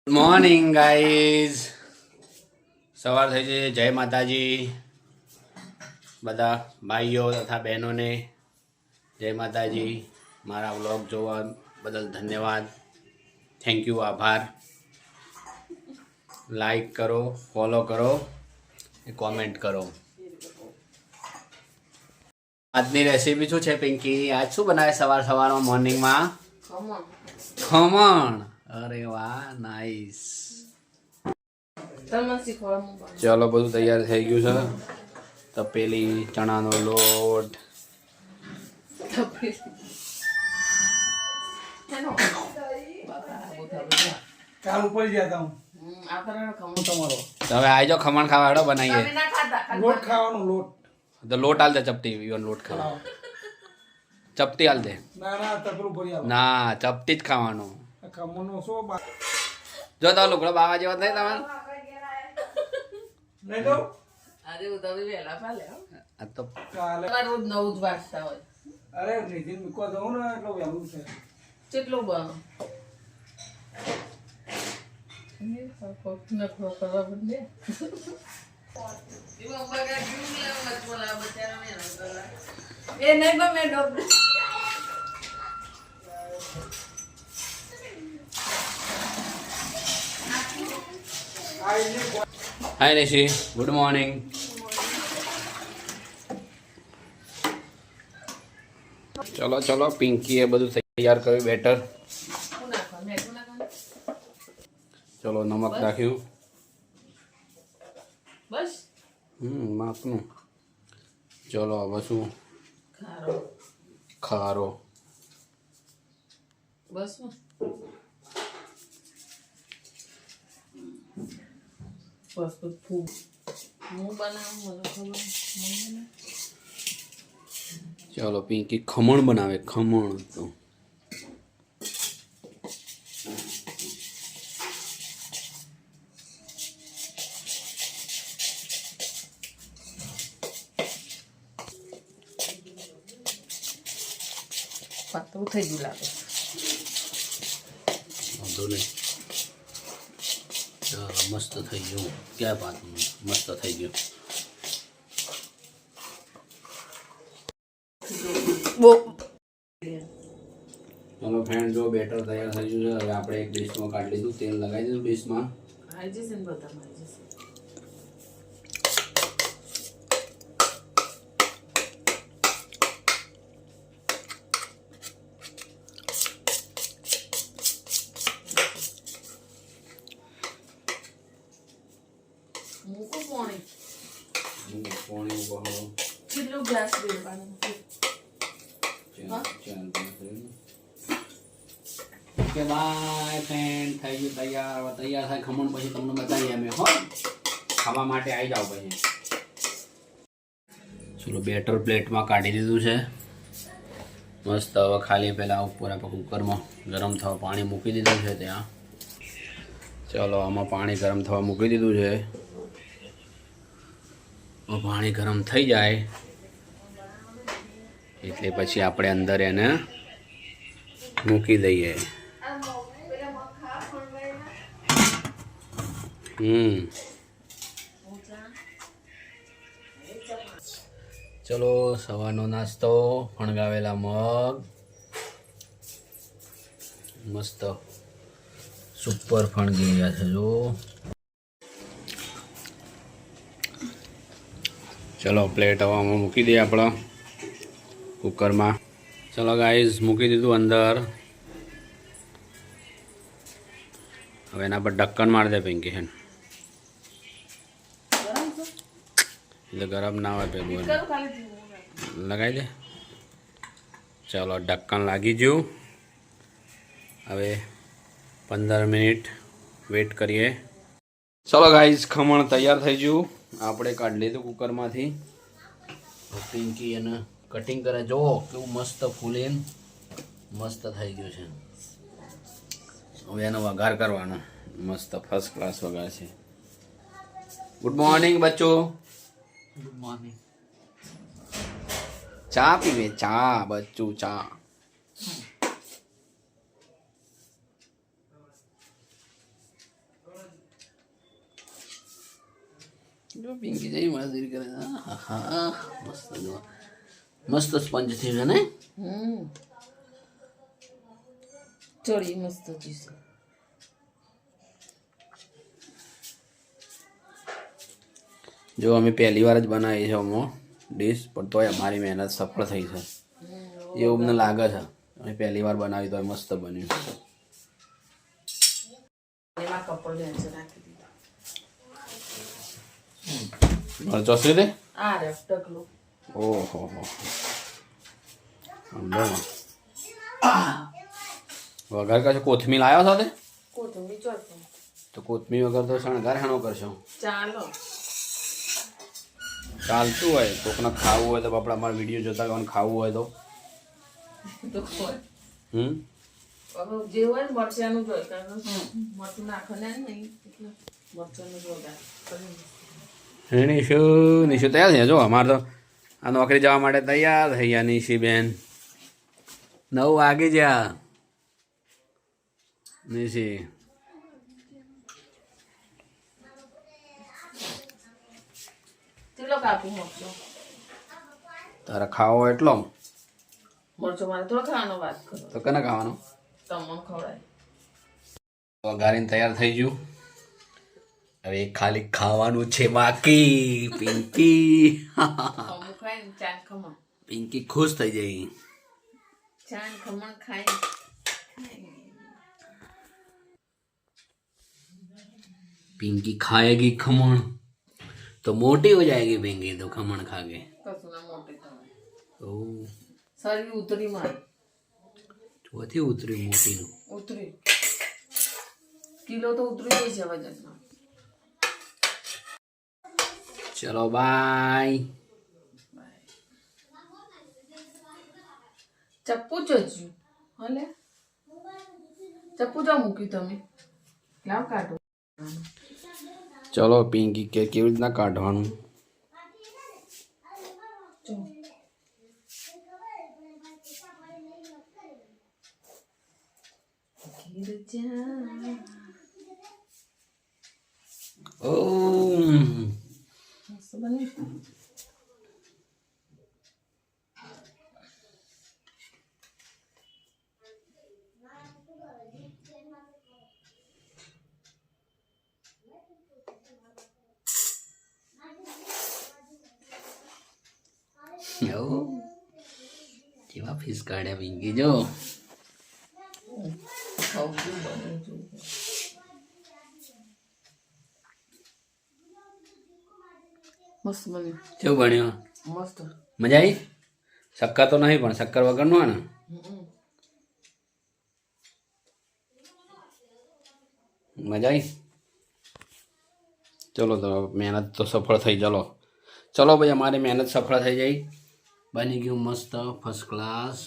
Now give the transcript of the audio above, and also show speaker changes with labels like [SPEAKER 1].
[SPEAKER 1] Morning guys, સવાર થઈ છે. જય માતાજી બધા ભાઈઓ તથા બહેનોને. જય માતાજી. મારા વ્લોગ જોવા બદલ ધન્યવાદ, થેન્ક યુ, આભાર. લાઈક કરો, ફોલો કરો, કોમેન્ટ કરો. આજની રેસીપી શું છે પિંકી? આજ શું બનાવે સવારમાં મોર્નિંગમાં? ખમણ. અરે વાહ, નાઈસ. ચલો, બધું તૈયાર થઈ ગયું છે. તપેલી, ચણાનો લોટ, હવે આવી જાઓ ખમણ ખાવા. હેડો બનાવીએ.
[SPEAKER 2] લોટ ખાવાનો લોટ.
[SPEAKER 1] તો લોટ હાલ દે ચપટી. ઇવન લોટ ખાવા ચપટી હાલ દે. ના, ચપટી જ ખાવાનું. જો તો લુકડો બાવા જેવા થાય તમારે. આ તો
[SPEAKER 2] અરે નિધિન મૂકવા દઉં ને એટલે વહેલું છે.
[SPEAKER 3] કેટલું બનો એ નહીં ગમે ડોક્ટર.
[SPEAKER 1] હાય નિશી, ગુડ મોર્નિંગ. ચલો ચલો, પિંકીએ બધું તૈયાર કર્યું, બેટર. ચલો, નમક નાખ્યું.
[SPEAKER 3] બસ
[SPEAKER 1] માપનું. ચલો, હવે શું? ખારો.
[SPEAKER 3] બસ બસ ફૂગ હું બનાવું મને ખબર.
[SPEAKER 1] ચલો, પિંકી ખમણ બનાવે. ખમણ તો
[SPEAKER 3] પાતળું થઈ ગયું લાગે.
[SPEAKER 1] વાંધો નહીં. ચાલો, મસ્ત થઈ ગયું. ક્યાં વાત, મસ્ત થઈ ગયું. ચલો ફ્રેન્ડ, જો બેટર તૈયાર થઈ ગયું છે. હવે આપણે એક ડીશમાં કાઢી લીધું, તેલ લગાવી દીધું ડીશમાં.
[SPEAKER 3] આવી જશે ને બધા આવી જશે. મૂકો પાણી.
[SPEAKER 1] પાણી બહુ
[SPEAKER 3] કેટલું ગ્લાસ પીવાનું?
[SPEAKER 1] ઓકે બાય ફ્રેન્ડ, થઈ ગયું તૈયાર. હવે તૈયાર થાય ખમણ પછી તમને બતાવીએ અમે. હો, ખાવા માટે આવી જાઓ પછી. ચલો, બેટર પ્લેટમાં કાઢી દીધું છે મસ્ત. હવે ખાલી પહેલાં ઉપર આપણે કુકરમાં ગરમ થવા પાણી મૂકી દીધું છે ત્યાં. ચલો, આમાં પાણી ગરમ થવા મૂકી દીધું છે. પાણી ગરમ થઈ જાય એટલે પછી આપણે અંદર એને મૂકી દઈએ. ચલો, સવારનો નાસ્તો. ફણગાવેલા મગ મસ્ત સુપર ફણગી ગયા છે. જો ચલો, પ્લેટ હવામાં મૂકી દઈએ આપણા કુકરમાં. ચલો ગાઈઝ, મૂકી દીધું અંદર. હવે એના પર ઢક્કન મારી દે પિંકી. છે એટલે ગરમ ના હોય પેલું લગાવી દે. ચલો, ઢક્કન લાગી ગયું. હવે 15 મિનિટ વેઇટ કરીએ. ચલો ગાઈઝ, ખમણ તૈયાર થઈ ગયું. આપણે કાઢી લીધું કુકરમાંથી. પિંકી એને કટિંગ કરે. જો કેવું મસ્ત ફૂલીને મસ્ત થઈ ગયું છે. હવે એનો વઘાર કરવાનો. મસ્ત ફર્સ્ટ ક્લાસ વઘાર છે. ગુડ મોર્નિંગ બચ્ચો.
[SPEAKER 2] Good morning.
[SPEAKER 1] ચા પીવે. ચા બચ્ચું, ચા. જો પિંકી જઈ મસ્તી કરે. હા મસ્ત જો મસ્ત સ્પંજ થયું છે ને.
[SPEAKER 3] ચડી મસ્ત ચીઝ.
[SPEAKER 1] જો અમે પહેલી વાર જ બનાવી છે અમો ડીશ, પણ તોય અમારી મહેનત સફળ થઈ છે એવું મને લાગે છે. અમે પહેલી વાર બનાવી તો મસ્ત બન્યું.
[SPEAKER 3] એમાં કપડ ભેંસ નાખી દીધા.
[SPEAKER 1] મરચો છે તે
[SPEAKER 3] આ રે ટકલું.
[SPEAKER 1] ઓહો હો વઘાર કરશો? કોથમીર લાવ્યો છો તે?
[SPEAKER 3] કોથમીર ચોરતો.
[SPEAKER 1] તો કોથમીર વગર તો શણગાર હેનો કરશો?
[SPEAKER 3] ચાલો.
[SPEAKER 1] ચાલતું હોય કોકને ખાવું હોય તો આપણે અમારા વિડીયો જોતા કોઈને ખાવું હોય તો
[SPEAKER 3] તો કોઈ
[SPEAKER 1] હવે
[SPEAKER 3] જે હોય ને મરચાનું જોઈ કારણ મરચું નાખવાના નહીં એટલે મરચાનું જોગા
[SPEAKER 1] નિશુ તૈયાર છે. જો અમારે તો આ નોકરી જવા માટે તૈયાર થઈ ગયા નિશી બેન. 9 વાગી ગયા નિશી.
[SPEAKER 3] કેટલો કાપી મરચો?
[SPEAKER 1] તારે ખાવો એટલો
[SPEAKER 3] મરચો મારે થોડો ખાવાનો વાત કરો.
[SPEAKER 1] તો કને ખાવાનો?
[SPEAKER 3] તમને ખવડાય.
[SPEAKER 1] વઘારીને તૈયાર થઈ ગયું. હવે ખાલી ખાવાનું છે બાકી. પિંકી
[SPEAKER 3] અમુક ખાય ને ચાન ખમણ.
[SPEAKER 1] પિંકી ખુશ થઈ જઈ.
[SPEAKER 3] ચાન ખમણ ખાય.
[SPEAKER 1] पिंकी खाएगी खमण तो मोटी हो जाएगी पिंकी तो खमण खा के.
[SPEAKER 3] કશું ના મોટે થાય.
[SPEAKER 1] ओ
[SPEAKER 3] શરીર ઉતરી મારે.
[SPEAKER 1] ચોથી ઉતરી મોટી નું.
[SPEAKER 3] ઉતરી કિલો તો ઉતરી ગઈ છે વજનમાં.
[SPEAKER 1] चलो बाय.
[SPEAKER 3] ચપ્પુ જોજ્યું હલે ચપ્પુ જો મૂક્યું તમે લાવ કાઢો.
[SPEAKER 1] चलो पिंकी के केवी રીતના કાઢવાનું?
[SPEAKER 3] જો ગીર જા.
[SPEAKER 1] ઓ
[SPEAKER 3] મસ્ત બની.
[SPEAKER 1] કેવા ફીસ કાઢ્યા પિંકી જો.
[SPEAKER 3] ખાવું બને જો. મસ્ત બન્યું.
[SPEAKER 1] કેવું બન્યું?
[SPEAKER 3] મસ્ત.
[SPEAKER 1] મજા આવી? શક્કર તો નહીં પણ શક્કર વગરનું હોય ને. મજા આવી? ચલો તો મહેનત તો સફળ થઈ. ચલો ભાઈ અમારી મહેનત સફળ થઈ જાય. બની ગયું મસ્ત ફર્સ્ટ ક્લાસ.